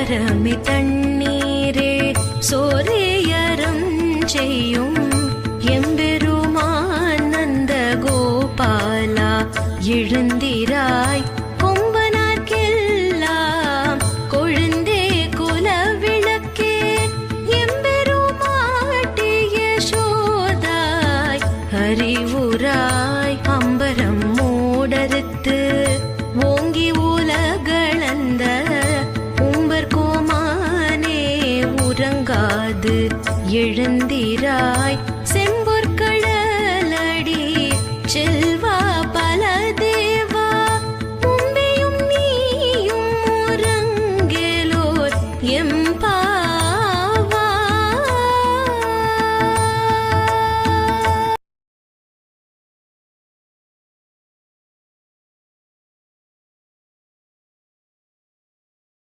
வரமி தண்ணீரே சோரையறம் செய்யும் எம்பெருமான் நந்த கோபாலா எழுந்திராய் கொம்பனார்க்கெல்லாம் கொழுந்தே குலவிளக்கே எம்பெருமாட்டிய சோதாய் அறிவுராய் அம்பரம் மூடறுத்து ஓங்கி உலகளந்த உம்பர் கோமானே உறங்காது எழுந்திராய் செம்பொற்களடி செல்வா பல தேவா உம்பியும் நீயும் உறங்கேலோர் எம்பா